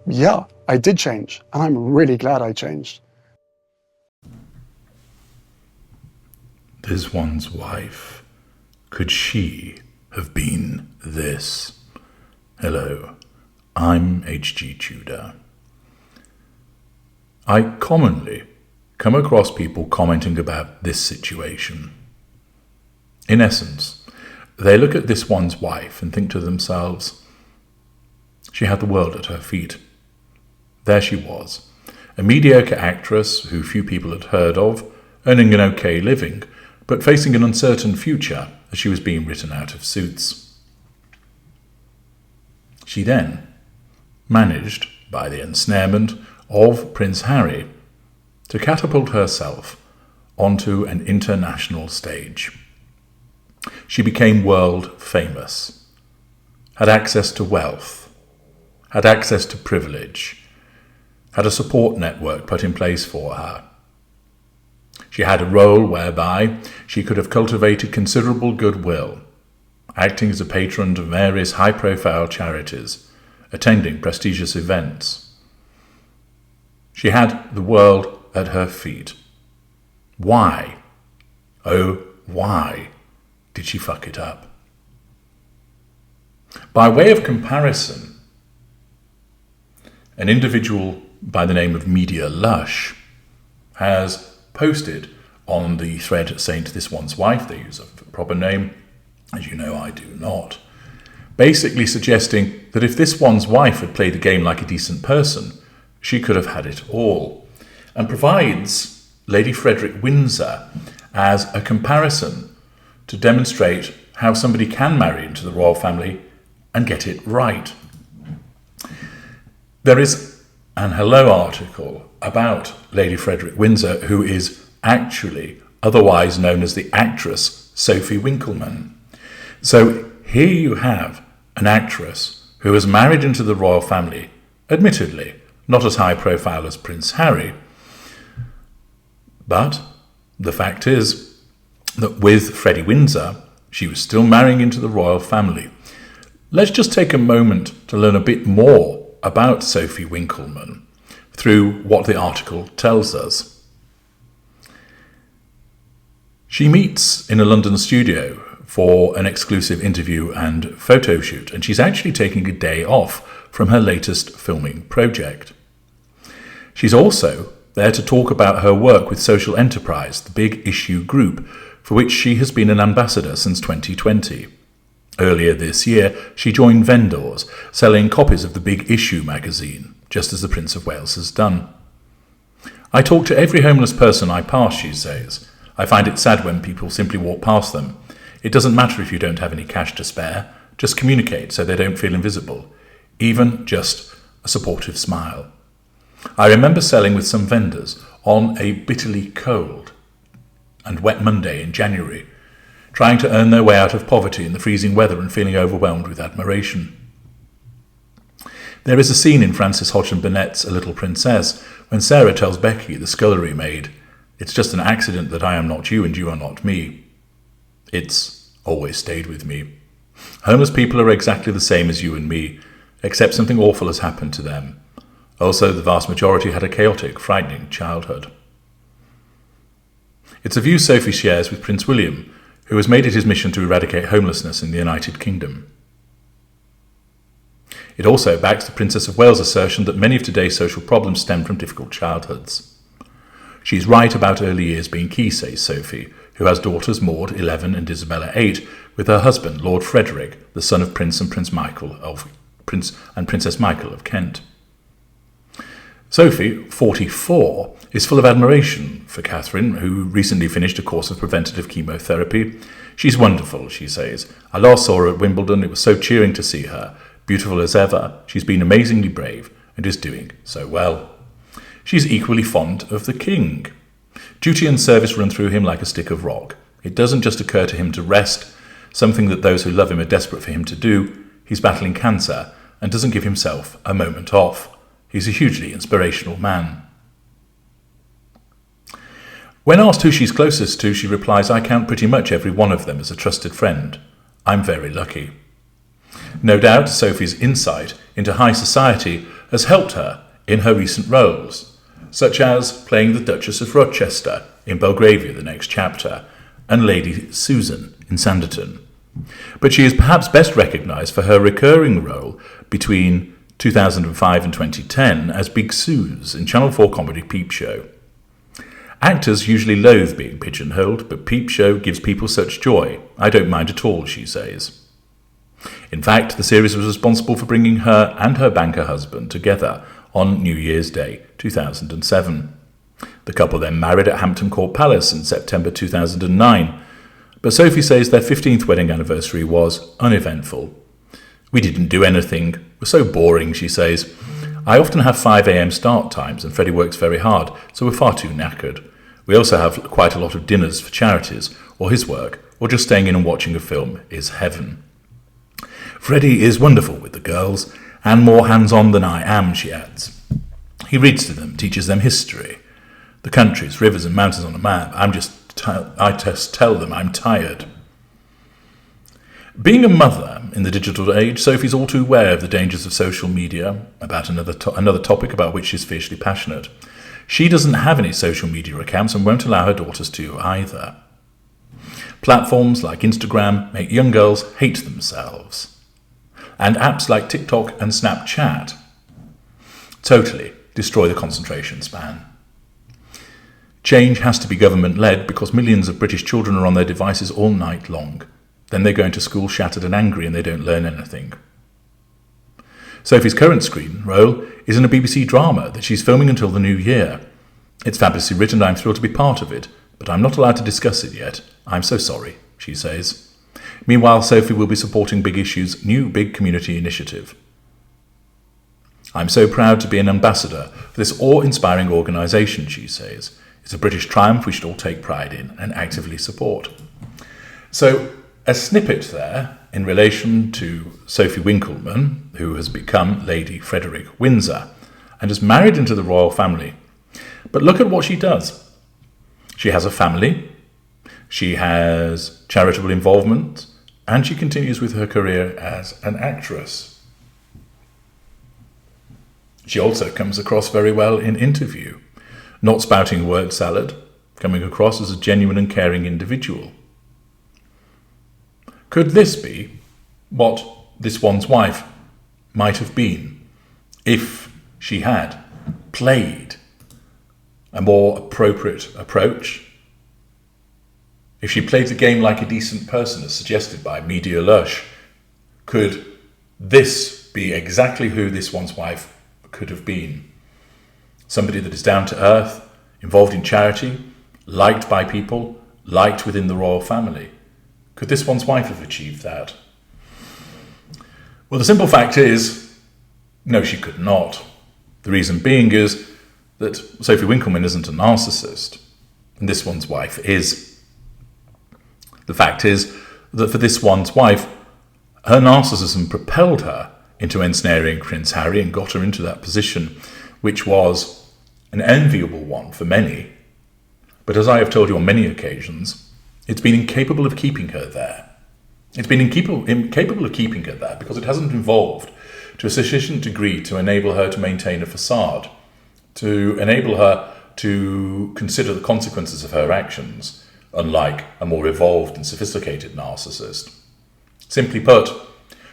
Yeah, I did change, and I'm really glad I changed. This one's wife. Could she have been this? Hello, I'm H.G. Tudor. I commonly come across people commenting about this situation. In essence, they look at this one's wife and think to themselves, she had the world at her feet. There she was, a mediocre actress who few people had heard of, earning an okay living, but facing an uncertain future as she was being written out of Suits. She then managed, by the ensnarement of Prince Harry, to catapult herself onto an international stage. She became world famous, had access to wealth, had access to privilege, had a support network put in place for her. She had a role whereby she could have cultivated considerable goodwill, acting as a patron of various high-profile charities, attending prestigious events. She had the world at her feet. Why, oh why, did she fuck it up? By way of comparison, an individual by the name of Media Lush has posted on the thread Saint This One's Wife, they use a proper name, as you know I do not, basically suggesting that if this one's wife had played the game like a decent person, she could have had it all, and provides Lady Frederick Windsor as a comparison to demonstrate how somebody can marry into the royal family and get it right. There is an Hello article about Lady Frederick Windsor, who is actually otherwise known as the actress Sophie Winkleman. So here you have an actress who has married into the royal family, admittedly not as high profile as Prince Harry, but the fact is that with Freddie Windsor, she was still marrying into the royal family. Let's just take a moment to learn a bit more about Sophie Winkleman through what the article tells us. She meets in a London studio for an exclusive interview and photo shoot, and she's actually taking a day off from her latest filming project. She's also there to talk about her work with Social Enterprise, the Big Issue group, for which she has been an ambassador since 2020. Earlier this year, she joined vendors, selling copies of the Big Issue magazine, just as the Prince of Wales has done. I talk to every homeless person I pass, she says. I find it sad when people simply walk past them. It doesn't matter if you don't have any cash to spare, just communicate so they don't feel invisible, even just a supportive smile. I remember selling with some vendors on a bitterly cold and wet Monday in January, trying to earn their way out of poverty in the freezing weather and feeling overwhelmed with admiration. There is a scene in Frances Hodgson Burnett's A Little Princess when Sarah tells Becky, the scullery maid, "It's just an accident that I am not you and you are not me." It's always stayed with me. Homeless people are exactly the same as you and me, except something awful has happened to them. Also, the vast majority had a chaotic, frightening childhood. It's a view Sophie shares with Prince William, who has made it his mission to eradicate homelessness in the United Kingdom. It also backs the Princess of Wales' assertion that many of today's social problems stem from difficult childhoods. She's right about early years being key, says Sophie, who has daughters Maud, 11, and Isabella, 8, with her husband, Lord Frederick, the son of Prince and Princess Michael of Kent. Sophie, 44, is full of admiration for Catherine, who recently finished a course of preventative chemotherapy. She's wonderful, she says. I last saw her at Wimbledon. It was so cheering to see her. Beautiful as ever, she's been amazingly brave and is doing so well. She's equally fond of the king. Duty and service run through him like a stick of rock. It doesn't just occur to him to rest, something that those who love him are desperate for him to do. He's battling cancer and doesn't give himself a moment off. He's a hugely inspirational man. When asked who she's closest to, she replies, I count pretty much every one of them as a trusted friend. I'm very lucky. No doubt, Sophie's insight into high society has helped her in her recent roles, such as playing the Duchess of Rochester in Belgravia, the next chapter, and Lady Susan in Sanditon. But she is perhaps best recognised for her recurring role between 2005 and 2010 as Big Suze in Channel 4 comedy Peep Show. Actors usually loathe being pigeonholed, but Peep Show gives people such joy. I don't mind at all, she says. In fact, the series was responsible for bringing her and her banker husband together on New Year's Day 2007. The couple then married at Hampton Court Palace in September 2009, but Sophie says their 15th wedding anniversary was uneventful. We didn't do anything. We're so boring, she says. I often have 5 a.m. start times and Freddie works very hard, so we're far too knackered. We also have quite a lot of dinners for charities, or his work, or just staying in and watching a film is heaven. Freddie is wonderful with the girls, and more hands-on than I am, she adds. He reads to them, teaches them history, the countries, rivers and mountains on a map. I just tell them I'm tired. Being a mother in the digital age, Sophie's all too aware of the dangers of social media, about another topic about which she's fiercely passionate. She doesn't have any social media accounts and won't allow her daughters to either. Platforms like Instagram make young girls hate themselves. And apps like TikTok and Snapchat totally destroy the concentration span. Change has to be government-led because millions of British children are on their devices all night long. Then they go into school shattered and angry and they don't learn anything. Sophie's current screen role is in a BBC drama that she's filming until the new year. It's fabulously written and I'm thrilled to be part of it, but I'm not allowed to discuss it yet. I'm so sorry, she says. Meanwhile, Sophie will be supporting Big Issue's new big community initiative. I'm so proud to be an ambassador for this awe-inspiring organisation, she says. It's a British triumph we should all take pride in and actively support. So, a snippet there in relation to Sophie Winkleman, who has become Lady Frederick Windsor and is married into the royal family. But look at what she does. She has a family, she has charitable involvement, and she continues with her career as an actress. She also comes across very well in interview, not spouting word salad, coming across as a genuine and caring individual. Could this be what this one's wife might have been if she had played a more appropriate approach? If she played the game like a decent person, as suggested by Media Lush, could this be exactly who this one's wife could have been? Somebody that is down to earth, involved in charity, liked by people, liked within the royal family. Could this one's wife have achieved that? Well, the simple fact is, no, she could not. The reason being is that Sophie Winkleman isn't a narcissist, and this one's wife is. The fact is that for this one's wife, her narcissism propelled her into ensnaring Prince Harry and got her into that position, which was an enviable one for many. But as I have told you on many occasions, it's been incapable of keeping her there. It's been incapable of keeping her there because it hasn't evolved to a sufficient degree to enable her to maintain a facade, to enable her to consider the consequences of her actions, unlike a more evolved and sophisticated narcissist. Simply put,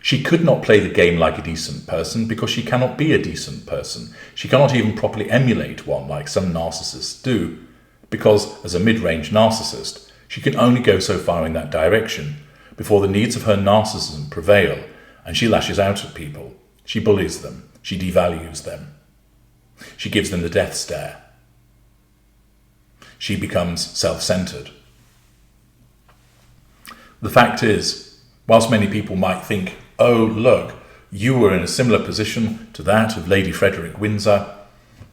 she could not play the game like a decent person because she cannot be a decent person. She cannot even properly emulate one like some narcissists do, because as a mid-range narcissist, she can only go so far in that direction before the needs of her narcissism prevail and she lashes out at people. She bullies them. She devalues them. She gives them the death stare. She becomes self-centered. The fact is, whilst many people might think, oh, look, you were in a similar position to that of Lady Frederick Windsor.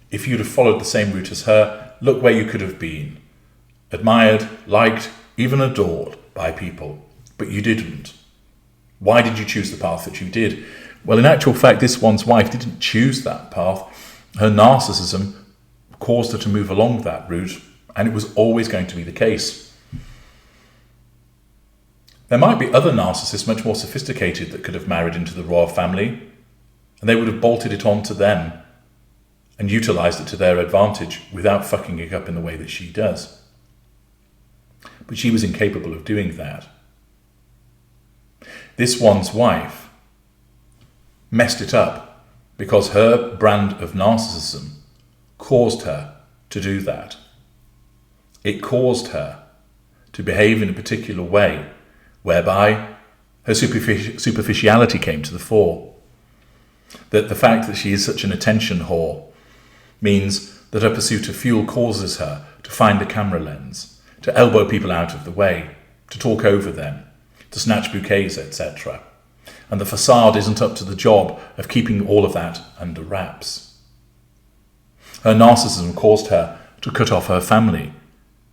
If you'd have followed the same route as her, look where you could have been. Admired, liked, even adored by people. But you didn't. Why did you choose the path that you did? Well, in actual fact, this one's wife didn't choose that path. Her narcissism caused her to move along that route, and it was always going to be the case. There might be other narcissists much more sophisticated that could have married into the royal family. and they would have bolted it onto them and utilised it to their advantage without fucking it up in the way that she does. But she was incapable of doing that. This one's wife messed it up because her brand of narcissism caused her to do that. It caused her to behave in a particular way whereby her superficiality came to the fore. That the fact that she is such an attention whore means that her pursuit of fuel causes her to find a camera lens, to elbow people out of the way, to talk over them, to snatch bouquets, etc. And the facade isn't up to the job of keeping all of that under wraps. Her narcissism caused her to cut off her family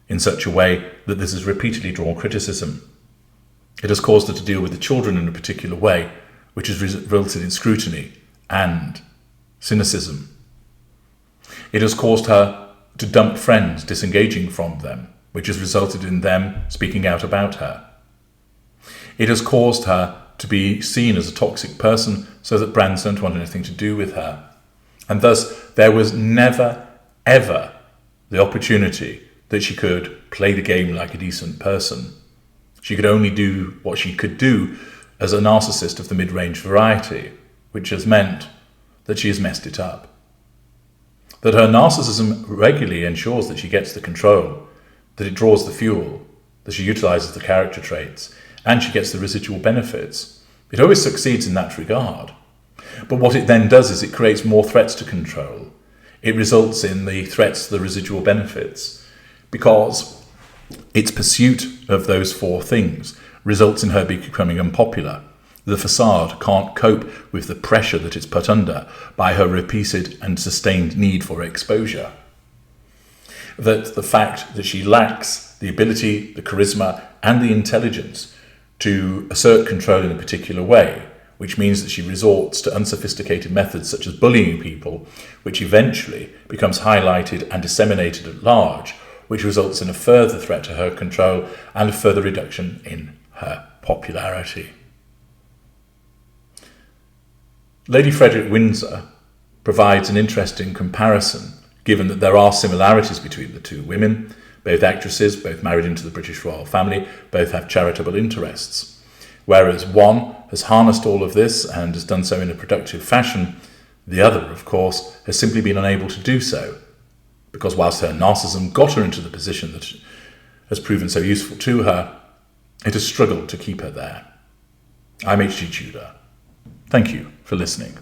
in such a way that this has repeatedly drawn criticism. It has caused her to deal with the children in a particular way, which has resulted in scrutiny and cynicism. It has caused her to dump friends, disengaging from them, which has resulted in them speaking out about her. It has caused her to be seen as a toxic person so that brands don't want anything to do with her. And thus, there was never, ever the opportunity that she could play the game like a decent person. She could only do what she could do as a narcissist of the mid-range variety, which has meant that she has messed it up. That her narcissism regularly ensures that she gets the control, that it draws the fuel, that she utilises the character traits, and she gets the residual benefits. It always succeeds in that regard. But what it then does is it creates more threats to control. It results in the threats to the residual benefits, because its pursuit of those four things results in her becoming unpopular. The facade can't cope with the pressure that it's put under by her repeated and sustained need for exposure. That the fact that she lacks the ability, the charisma, and the intelligence to assert control in a particular way, which means that she resorts to unsophisticated methods such as bullying people, which eventually becomes highlighted and disseminated at large, which results in a further threat to her control and a further reduction in her popularity. Lady Frederick Windsor provides an interesting comparison, given that there are similarities between the two women, both actresses, both married into the British royal family, both have charitable interests. Whereas one has harnessed all of this and has done so in a productive fashion, the other, of course, has simply been unable to do so, because whilst her narcissism got her into the position that has proven so useful to her, it has struggled to keep her there. I'm H.G. Tudor. Thank you for listening.